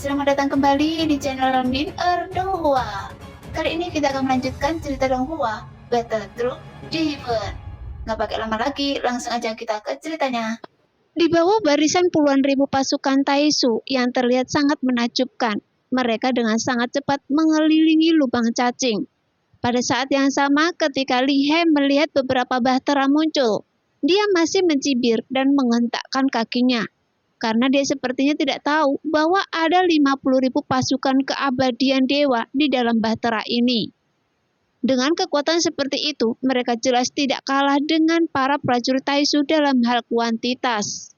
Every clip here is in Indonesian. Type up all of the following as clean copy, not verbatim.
selamat datang kembali di channel Nin Erdua. Kali ini kita akan melanjutkan cerita Donghua, Battle Through Heaven. Nggak pakai lama lagi, langsung aja kita ke ceritanya. Di bawah barisan puluhan ribu pasukan Taisu yang terlihat sangat menakjubkan, mereka dengan sangat cepat mengelilingi lubang cacing. Pada saat yang sama, ketika Li He melihat beberapa bahtera muncul, dia masih mencibir dan menghentakkan kakinya. Karena dia sepertinya tidak tahu bahwa ada 50.000 pasukan keabadian dewa di dalam bahtera ini. Dengan kekuatan seperti itu, mereka jelas tidak kalah dengan para prajurit Taisu dalam hal kuantitas.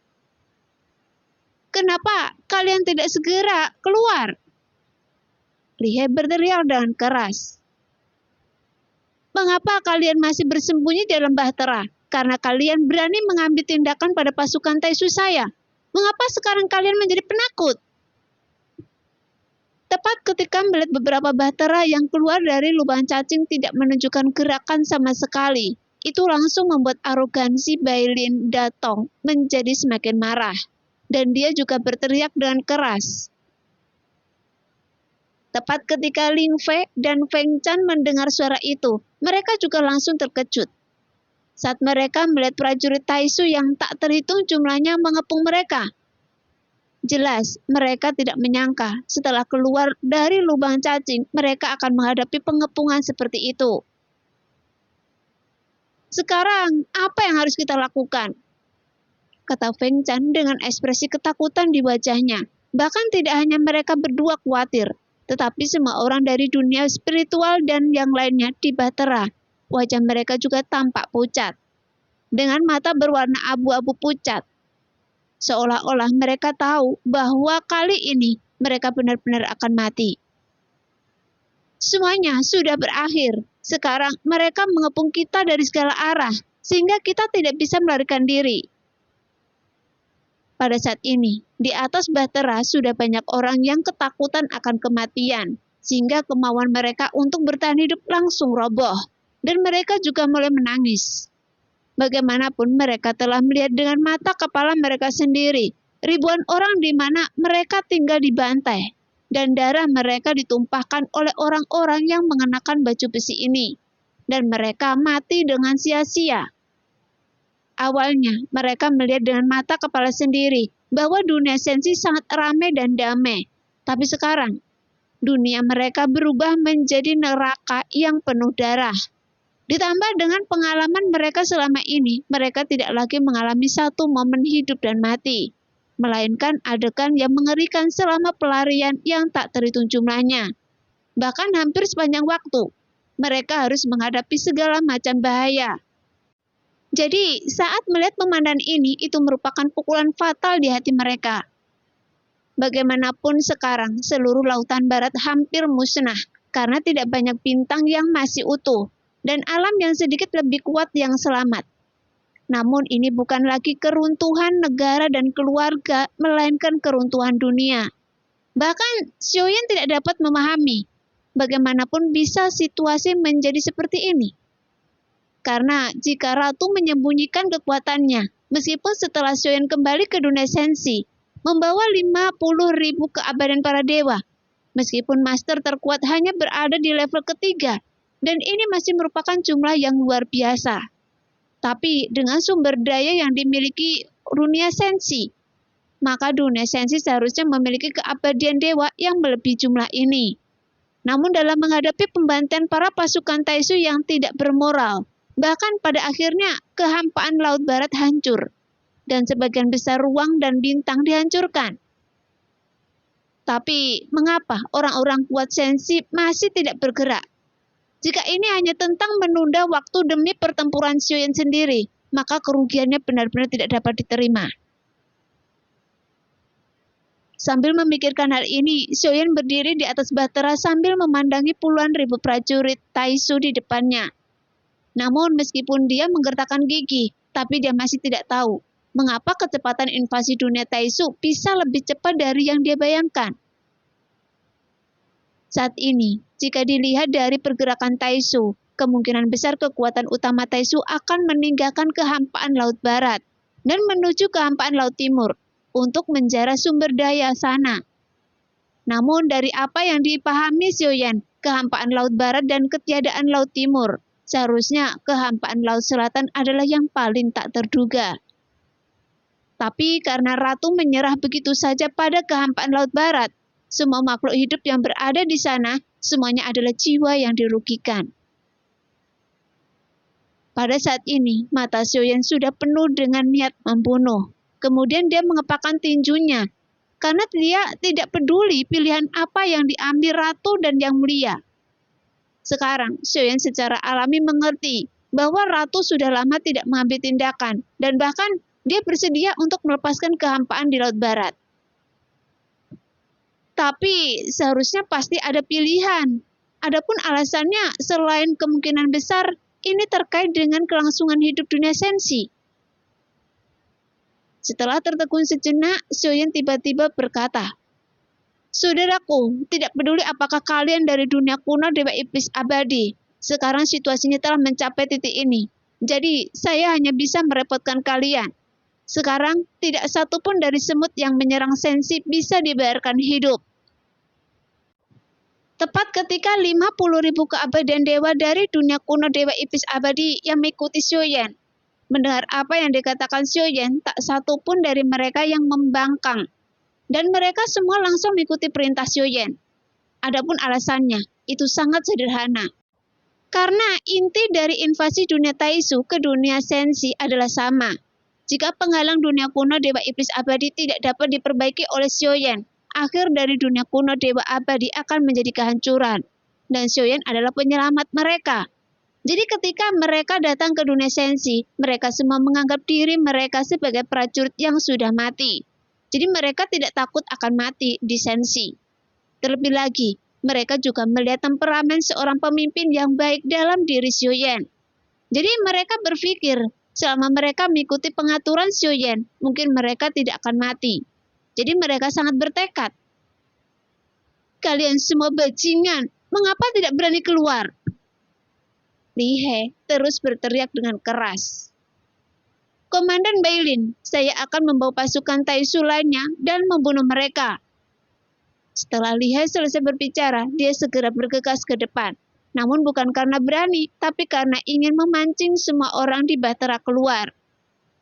Kenapa kalian tidak segera keluar? Li He berteriak dengan keras. Mengapa kalian masih bersembunyi dalam bahtera? Karena kalian berani mengambil tindakan pada pasukan Taisu saya. Mengapa sekarang kalian menjadi penakut? Tepat ketika melihat beberapa bahtera yang keluar dari lubang cacing tidak menunjukkan gerakan sama sekali, itu langsung membuat arogansi Bailin Datong menjadi semakin marah. Dan dia juga berteriak dengan keras. Tepat ketika Ling Fei dan Feng Chan mendengar suara itu, mereka juga langsung terkejut. Saat mereka melihat prajurit Taisu yang tak terhitung jumlahnya mengepung mereka. Jelas, mereka tidak menyangka setelah keluar dari lubang cacing, mereka akan menghadapi pengepungan seperti itu. Sekarang, apa yang harus kita lakukan? Kata Feng Chan dengan ekspresi ketakutan di wajahnya. Bahkan tidak hanya mereka berdua khawatir, tetapi semua orang dari dunia spiritual dan yang lainnya di bahtera. Wajah mereka juga tampak pucat, dengan mata berwarna abu-abu pucat. Seolah-olah mereka tahu bahwa kali ini mereka benar-benar akan mati. Semuanya sudah berakhir. Sekarang mereka mengepung kita dari segala arah, sehingga kita tidak bisa melarikan diri. Pada saat ini, di atas bahtera sudah banyak orang yang ketakutan akan kematian, sehingga kemauan mereka untuk bertahan hidup langsung roboh, dan mereka juga mulai menangis. Bagaimanapun mereka telah melihat dengan mata kepala mereka sendiri, ribuan orang di mana mereka tinggal dibantai, dan darah mereka ditumpahkan oleh orang-orang yang mengenakan baju besi ini, dan mereka mati dengan sia-sia. Awalnya, mereka melihat dengan mata kepala sendiri bahwa dunia sensi sangat ramai dan damai. Tapi sekarang, dunia mereka berubah menjadi neraka yang penuh darah. Ditambah dengan pengalaman mereka selama ini, mereka tidak lagi mengalami satu momen hidup dan mati, melainkan adegan yang mengerikan selama pelarian yang tak terhitung jumlahnya. Bahkan hampir sepanjang waktu, mereka harus menghadapi segala macam bahaya. Jadi, saat melihat pemandangan ini, itu merupakan pukulan fatal di hati mereka. Bagaimanapun sekarang, seluruh lautan barat hampir musnah, karena tidak banyak bintang yang masih utuh, dan alam yang sedikit lebih kuat yang selamat. Namun ini bukan lagi keruntuhan negara dan keluarga, melainkan keruntuhan dunia. Bahkan, Xiaoyan tidak dapat memahami, bagaimanapun bisa situasi menjadi seperti ini. Karena jika Ratu menyembunyikan kekuatannya, meskipun setelah Xiaoyan kembali ke dunia sensi, membawa 50.000 keabadian para dewa, meskipun master terkuat hanya berada di level ketiga, dan ini masih merupakan jumlah yang luar biasa. Tapi dengan sumber daya yang dimiliki dunia sensi, maka dunia sensi seharusnya memiliki keabadian dewa yang melebihi jumlah ini. Namun dalam menghadapi pembantaian para pasukan Taisu yang tidak bermoral, bahkan pada akhirnya kehampaan Laut Barat hancur, dan sebagian besar ruang dan bintang dihancurkan. Tapi mengapa orang-orang kuat sensi masih tidak bergerak? Jika ini hanya tentang menunda waktu demi pertempuran Xiaoyan sendiri, maka kerugiannya benar-benar tidak dapat diterima. Sambil memikirkan hal ini, Xiaoyan berdiri di atas bahtera sambil memandangi puluhan ribu prajurit Taisu di depannya. Namun meskipun dia menggertakkan gigi, tapi dia masih tidak tahu mengapa kecepatan invasi dunia Taisu bisa lebih cepat dari yang dia bayangkan. Saat ini, jika dilihat dari pergerakan Taisu, kemungkinan besar kekuatan utama Taisu akan meninggalkan kehampaan Laut Barat dan menuju kehampaan Laut Timur untuk menjarah sumber daya sana. Namun dari apa yang dipahami Xiaoyan, kehampaan Laut Barat dan ketiadaan Laut Timur, seharusnya kehampaan Laut Selatan adalah yang paling tak terduga. Tapi karena Ratu menyerah begitu saja pada kehampaan Laut Barat, semua makhluk hidup yang berada di sana, semuanya adalah jiwa yang dirugikan. Pada saat ini, mata Xiaoyan sudah penuh dengan niat membunuh. Kemudian dia mengepakkan tinjunya, karena dia tidak peduli pilihan apa yang diambil Ratu dan Yang Mulia. Sekarang, Xiaoyan secara alami mengerti bahwa Ratu sudah lama tidak mengambil tindakan, dan bahkan dia bersedia untuk melepaskan kehampaan di Laut Barat. Tapi seharusnya pasti ada pilihan. Adapun alasannya, selain kemungkinan besar, ini terkait dengan kelangsungan hidup dunia sensi. Setelah tertegun sejenak, Xiaoyan tiba-tiba berkata, "Saudaraku, tidak peduli apakah kalian dari dunia kuno Dewa Iblis Abadi. Sekarang situasinya telah mencapai titik ini. Jadi, saya hanya bisa merepotkan kalian. Sekarang, tidak satu pun dari semut yang menyerang sensi bisa dibiarkan hidup." Tepat ketika 50.000 keabadian dewa dari dunia kuno Dewa Iblis Abadi yang mengikuti Xiaoyan. Mendengar apa yang dikatakan Xiaoyan, tak satu pun dari mereka yang membangkang. Dan mereka semua langsung mengikuti perintah Xiaoyan. Adapun alasannya, itu sangat sederhana. Karena inti dari invasi dunia Taisu ke dunia sensi adalah sama. Jika penghalang dunia kuno Dewa Iblis Abadi tidak dapat diperbaiki oleh Xiaoyan, akhir dari dunia kuno Dewa Abadi akan menjadi kehancuran. Dan Xiaoyan adalah penyelamat mereka. Jadi ketika mereka datang ke dunia sensi, mereka semua menganggap diri mereka sebagai prajurit yang sudah mati. Jadi mereka tidak takut akan mati di sensi. Terlebih lagi, mereka juga melihat temperamen seorang pemimpin yang baik dalam diri Xiaoyan. Jadi mereka berpikir, selama mereka mengikuti pengaturan Xiaoyan, mungkin mereka tidak akan mati. Jadi mereka sangat bertekad. "Kalian semua bajingan, mengapa tidak berani keluar?" Li He terus berteriak dengan keras. "Komandan Bailin, saya akan membawa pasukan Taisu lainnya dan membunuh mereka." Setelah Li He selesai berbicara, dia segera bergegas ke depan. Namun bukan karena berani, tapi karena ingin memancing semua orang di Bahtera keluar.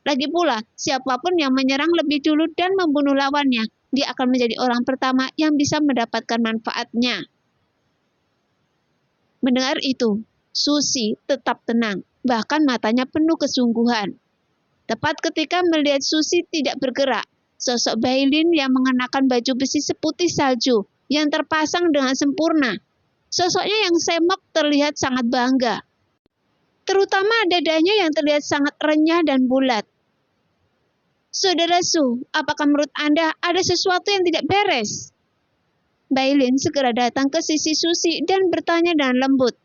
Lagi pula, siapapun yang menyerang lebih dulu dan membunuh lawannya, dia akan menjadi orang pertama yang bisa mendapatkan manfaatnya. Mendengar itu, Susi tetap tenang, bahkan matanya penuh kesungguhan. Tepat ketika melihat Susi tidak bergerak, sosok Bailin yang mengenakan baju besi seputih salju yang terpasang dengan sempurna. Sosoknya yang semak terlihat sangat bangga. Terutama dadanya yang terlihat sangat renyah dan bulat. "Saudara Su, apakah menurut Anda ada sesuatu yang tidak beres?" Bailin segera datang ke sisi Susi dan bertanya dengan lembut.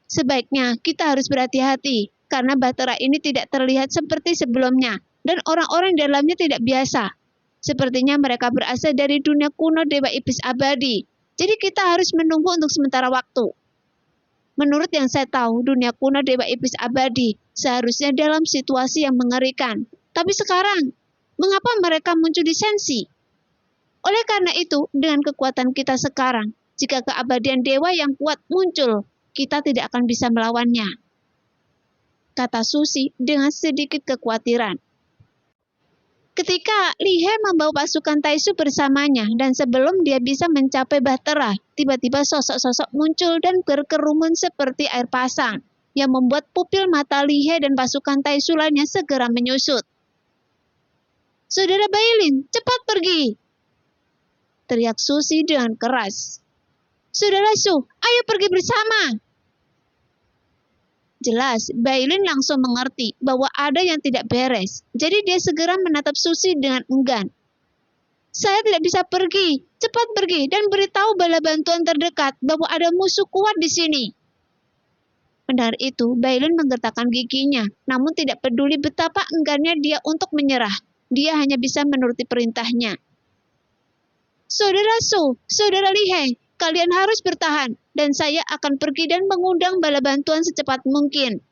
"Sebaiknya kita harus berhati-hati, karena Bahtera ini tidak terlihat seperti sebelumnya, dan orang-orang di dalamnya tidak biasa. Sepertinya mereka berasal dari dunia kuno Dewa Iblis Abadi, jadi kita harus menunggu untuk sementara waktu. Menurut yang saya tahu, dunia kuno Dewa Iblis Abadi seharusnya dalam situasi yang mengerikan. Tapi sekarang, mengapa mereka muncul di sensi? Oleh karena itu, dengan kekuatan kita sekarang, jika keabadian dewa yang kuat muncul, kita tidak akan bisa melawannya," kata Susi dengan sedikit kekhawatiran. Ketika Li He membawa pasukan Taisu bersamanya dan sebelum dia bisa mencapai Bahtera, tiba-tiba sosok-sosok muncul dan berkerumun seperti air pasang, yang membuat pupil mata Li He dan pasukan Taisu lainnya segera menyusut. "Saudara Bailin, cepat pergi!" teriak Susi dengan keras. "Saudara Su, ayo pergi bersama!" Jelas, Bailin langsung mengerti bahwa ada yang tidak beres. Jadi dia segera menatap Susi dengan enggan. "Saya tidak bisa pergi. Cepat pergi dan beritahu bala bantuan terdekat bahwa ada musuh kuat di sini." Mendengar itu, Bailin menggetarkan giginya, namun tidak peduli betapa enggannya dia untuk menyerah. Dia hanya bisa menuruti perintahnya. "Saudara Su, Saudara Li He, kalian harus bertahan, dan saya akan pergi dan mengundang bala bantuan secepat mungkin."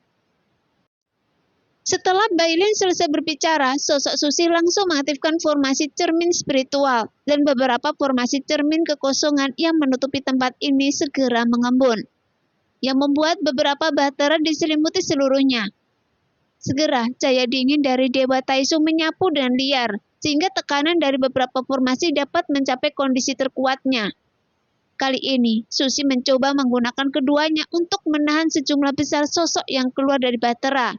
Setelah Bailin selesai berbicara, sosok Susi langsung mengaktifkan formasi cermin spiritual dan beberapa formasi cermin kekosongan yang menutupi tempat ini segera mengembun, yang membuat beberapa bahtera diselimuti seluruhnya. Segera, cahaya dingin dari Dewa Taisu menyapu dengan liar, sehingga tekanan dari beberapa formasi dapat mencapai kondisi terkuatnya. Kali ini, Susi mencoba menggunakan keduanya untuk menahan sejumlah besar sosok yang keluar dari bahtera.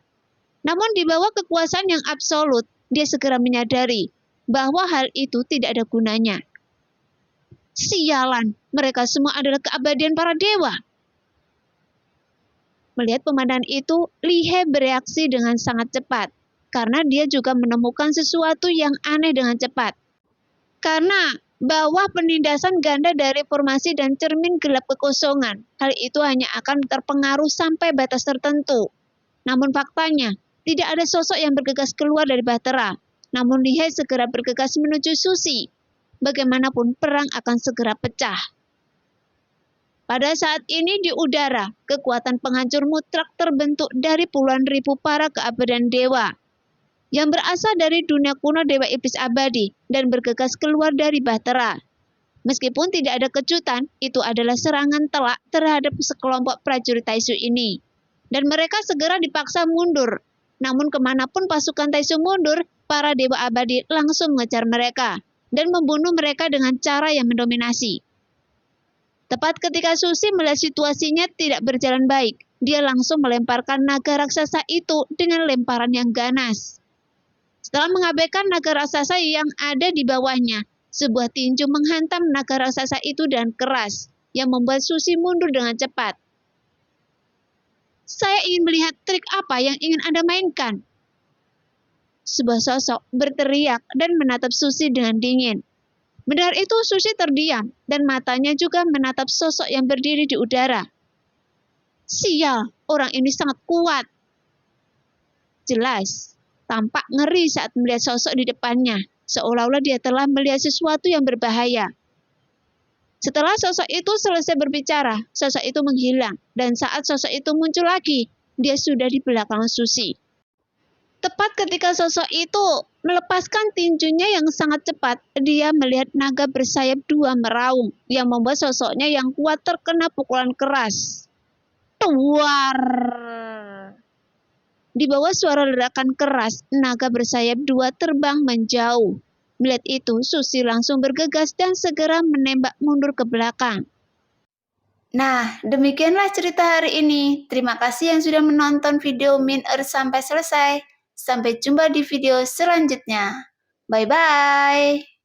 Namun di bawah kekuasaan yang absolut, dia segera menyadari bahwa hal itu tidak ada gunanya. Sialan, mereka semua adalah keabadian para dewa. Melihat pemandangan itu, Li He bereaksi dengan sangat cepat, karena dia juga menemukan sesuatu yang aneh dengan cepat. Karena bawah penindasan ganda dari formasi dan cermin gelap kekosongan, hal itu hanya akan terpengaruh sampai batas tertentu. Namun faktanya, tidak ada sosok yang bergegas keluar dari bahtera. Namun Li He segera bergegas menuju Susi. Bagaimanapun perang akan segera pecah. Pada saat ini di udara, kekuatan penghancur mutlak terbentuk dari puluhan ribu para keabadian dewa yang berasal dari dunia kuno Dewa Iblis Abadi dan bergegas keluar dari bahtera. Meskipun tidak ada kejutan, itu adalah serangan telak terhadap sekelompok prajurit Taisu ini. Dan mereka segera dipaksa mundur. Namun kemanapun pasukan Taisu mundur, para Dewa Abadi langsung mengejar mereka dan membunuh mereka dengan cara yang mendominasi. Tepat ketika Susi melihat situasinya tidak berjalan baik, dia langsung melemparkan naga raksasa itu dengan lemparan yang ganas. Setelah mengabaikan naga raksasa yang ada di bawahnya, sebuah tinju menghantam naga raksasa itu dengan keras, yang membuat Susi mundur dengan cepat. Saya ingin melihat trik apa yang ingin Anda mainkan. Sebuah sosok berteriak dan menatap Susi dengan dingin. Mendengar itu Susi terdiam dan matanya juga menatap sosok yang berdiri di udara. Sial, orang ini sangat kuat. Jelas, tampak ngeri saat melihat sosok di depannya, seolah-olah dia telah melihat sesuatu yang berbahaya. Setelah sosok itu selesai berbicara, sosok itu menghilang, dan saat sosok itu muncul lagi, dia sudah di belakang Susi. Tepat ketika sosok itu melepaskan tinjunya yang sangat cepat, dia melihat naga bersayap dua meraung, yang membuat sosoknya yang kuat terkena pukulan keras. Tuar! Di bawah suara ledakan keras, naga bersayap dua terbang menjauh. Melihat itu, Susi langsung bergegas dan segera menembak mundur ke belakang. Nah, demikianlah cerita hari ini. Terima kasih yang sudah menonton video Min Earth sampai selesai. Sampai jumpa di video selanjutnya. Bye-bye.